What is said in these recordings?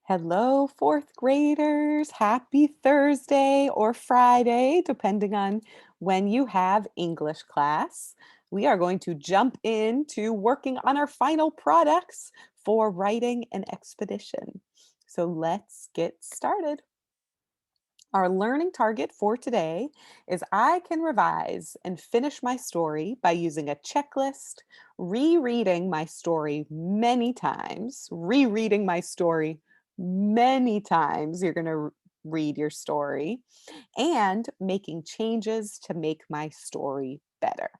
Hello, fourth graders. Happy Thursday or Friday, depending on when you have English class. We are going to jump into working on our final products for writing an expedition. So let's get started. Our learning target for today is I can revise and finish my story by using a checklist, rereading my story many times, rereading my story many times. You're going to read your story and making changes to make my story better.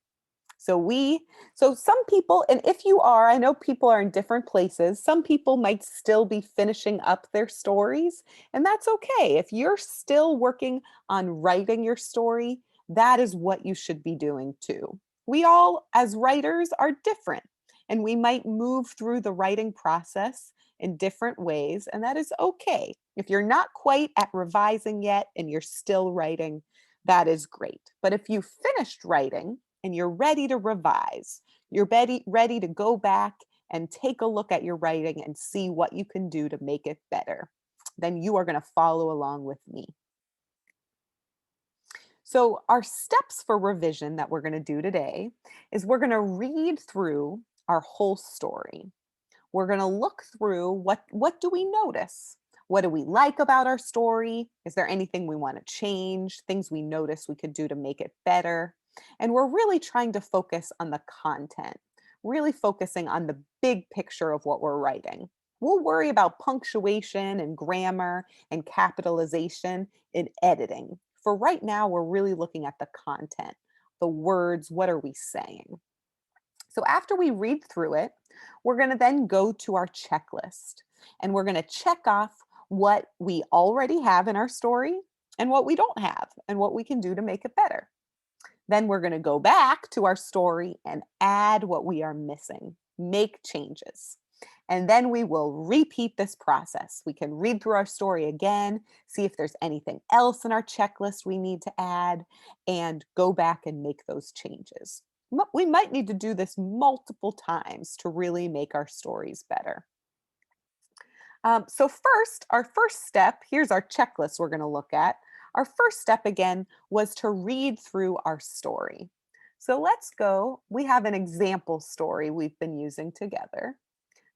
So some people, and if you are, I know people are in different places. Some people might still be finishing up their stories, and that's okay. If you're still working on writing your story, that is what you should be doing too. We all, as writers, are different, and we might move through the writing process in different ways, and that is okay. If you're not quite at revising yet and you're still writing, that is great. But if you finished writing, and you're ready to revise. You're ready to go back and take a look at your writing and see what you can do to make it better. Then you are going to follow along with me. So, our steps for revision that we're going to do today is we're going to read through our whole story. We're going to look through what do we notice? What do we like about our story? Is there anything we want to change? Things we notice we could do to make it better? And we're really trying to focus on the content, really focusing on the big picture of what we're writing. We'll worry about punctuation and grammar and capitalization in editing. For right now, we're really looking at the content, the words, what are we saying? So after we read through it, we're going to then go to our checklist and we're going to check off what we already have in our story and what we don't have and what we can do to make it better. Then we're going to go back to our story and add what we are missing, make changes. And then we will repeat this process. We can read through our story again, see if there's anything else in our checklist we need to add, and go back and make those changes. We might need to do this multiple times to really make our stories better. Our first step, here's our checklist we're going to look at. Our first step again was to read through our story. So let's go. We have an example story we've been using together.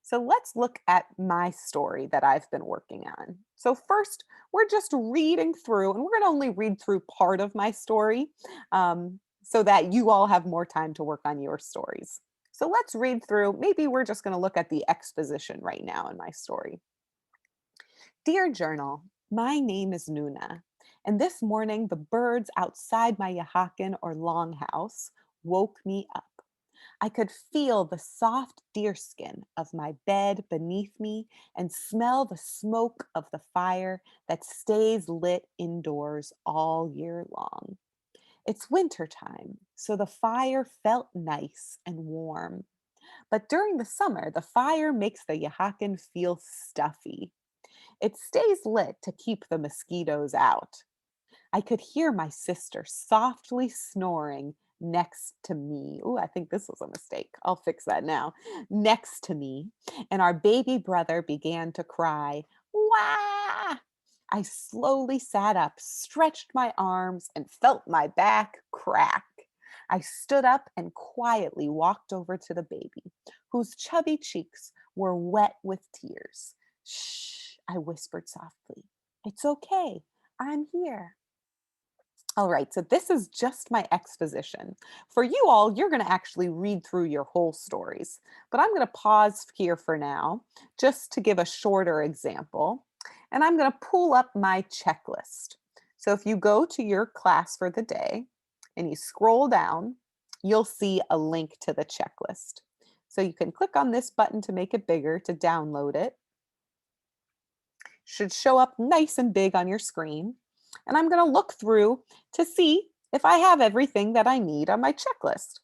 So let's look at my story that I've been working on. So first, we're just reading through, and we're going to only read through part of my story so that you all have more time to work on your stories. So let's read through. Maybe we're just going to look at the exposition right now in my story. Dear Journal, my name is Nuna, and this morning the birds outside my Yahakin or longhouse woke me up. I could feel the soft deerskin of my bed beneath me and smell the smoke of the fire that stays lit indoors all year long. It's winter time, so the fire felt nice and warm. But during the summer, the fire makes the Yahakin feel stuffy. It stays lit to keep the mosquitoes out. I could hear my sister softly snoring next to me. Ooh, I think this was a mistake. I'll fix that now. Next to me. And our baby brother began to cry, Wah! I slowly sat up, stretched my arms, and felt my back crack. I stood up and quietly walked over to the baby, whose chubby cheeks were wet with tears. Shh, I whispered softly. It's okay. I'm here. All right, so this is just my exposition. For you all, you're going to actually read through your whole stories, but I'm going to pause here for now just to give a shorter example. And I'm going to pull up my checklist. So if you go to your class for the day and you scroll down, you'll see a link to the checklist. So you can click on this button to make it bigger to download it. Should show up nice and big on your screen. And I'm going to look through to see if I have everything that I need on my checklist.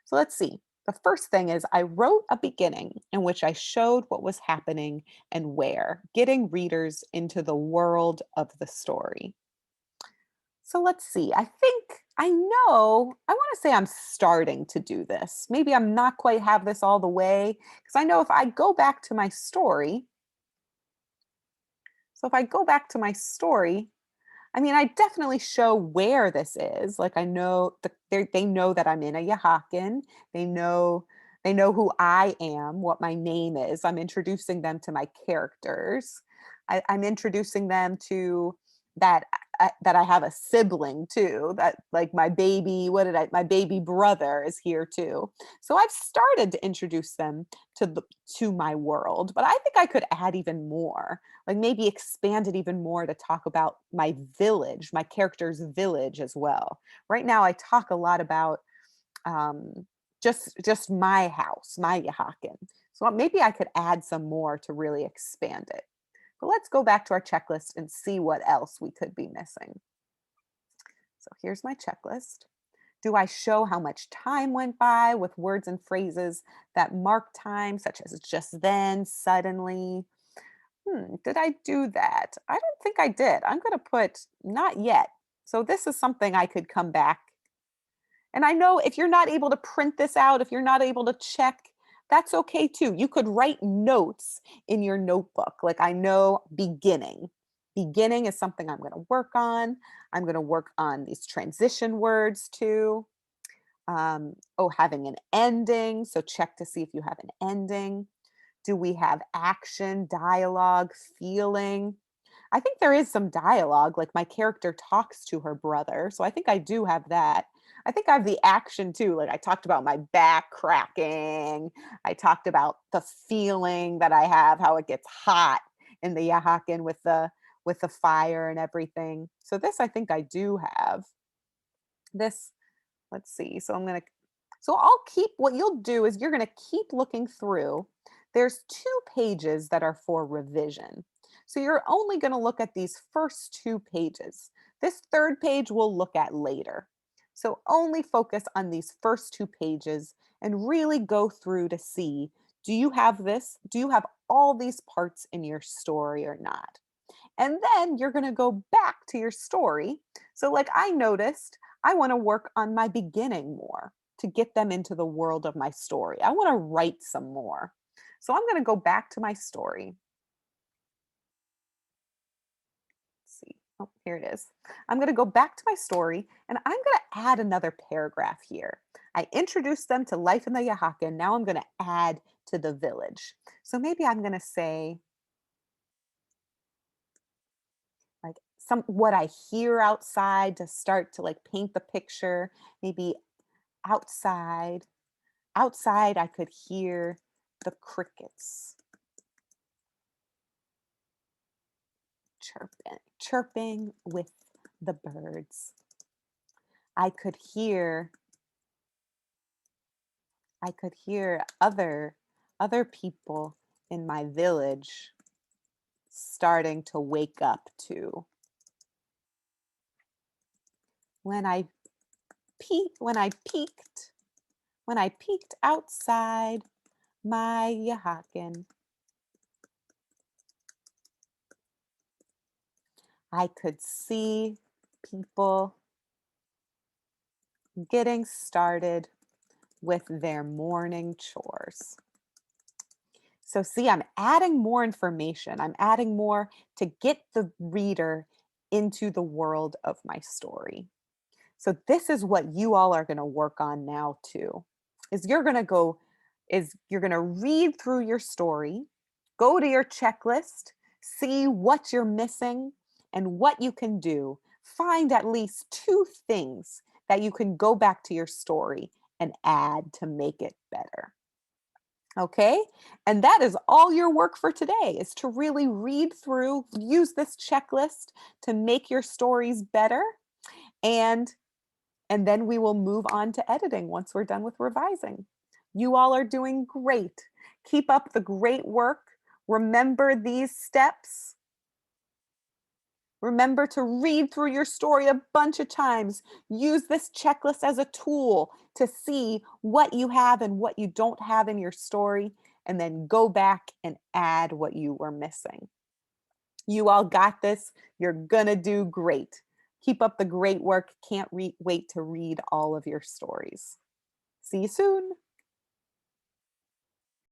So let's see. The first thing is I wrote a beginning in which I showed what was happening and where, getting readers into the world of the story. So let's see. I know, I want to say I'm starting to do this. Maybe I'm not quite have this all the way because I know if I go back to my story, So if I go back to my story, I mean, I definitely show where this is. Like I know they know that I'm in a Yahakin. They know they know who I am, what my name is. I'm introducing them to my characters. I'm introducing them to that that I have a sibling too. That like my baby, my baby brother is here too. So I've started to introduce them to my world, but I think I could add even more, like maybe expand it even more to talk about my village, my character's village as well. Right now, I talk a lot about just my house, my Yahakin. So maybe I could add some more to really expand it. But let's go back to our checklist and see what else we could be missing. So here's my checklist. Do I show how much time went by with words and phrases that mark time, such as just then, suddenly? Did I do that? I don't think I did. I'm going to put not yet. So this is something I could come back. And I know if you're not able to print this out, if you're not able to check, that's okay too. You could write notes in your notebook. Like I know beginning. Beginning is something I'm going to work on. I'm going to work on these transition words too. Oh, having an ending. So check to see if you have an ending. Do we have action, dialogue, feeling? I think there is some dialogue, like my character talks to her brother. So I think I do have that. I think I have the action too. Like I talked about my back cracking. I talked about the feeling that I have, how it gets hot in the Yahakin with the fire and everything. So this I think I do have. This, let's see. So I'll keep what you'll do is you're going to keep looking through. There's 2 pages that are for revision. So you're only going to look at these first 2 pages. This third page we'll look at later. So only focus on these first 2 pages and really go through to see, do you have this? Do you have all these parts in your story or not? And then you're going to go back to your story. So, like I noticed, I want to work on my beginning more to get them into the world of my story. I want to write some more. So, I'm going to go back to my story. Let's see. Oh, here it is. I'm going to go back to my story and I'm going to add another paragraph here. I introduced them to life in the Yahakin. Now I'm going to add to the village. So maybe I'm going to say, like some what I hear outside to start to like paint the picture. Maybe outside, outside I could hear the crickets chirping with the birds. I could hear I could hear other people in my village starting to wake up too. When I when I peeked outside my Yahakin, I could see people getting started with their morning chores. So, see, I'm adding more information. I'm adding more to get the reader into the world of my story. So, this is what you all are going to work on now, too. Is you're going to go, is you're going to read through your story, go to your checklist, see what you're missing and what you can do. Find at least 2 things that you can go back to your story and add to make it better. Okay? And that is all your work for today is to really read through, use this checklist to make your stories better and and then we will move on to editing once we're done with revising. You all are doing great. Keep up the great work. Remember these steps. Remember to read through your story a bunch of times. Use this checklist as a tool to see what you have and what you don't have in your story, and then go back and add what you were missing. You all got this. You're going to do great. Keep up the great work. Can't wait to read all of your stories. See you soon.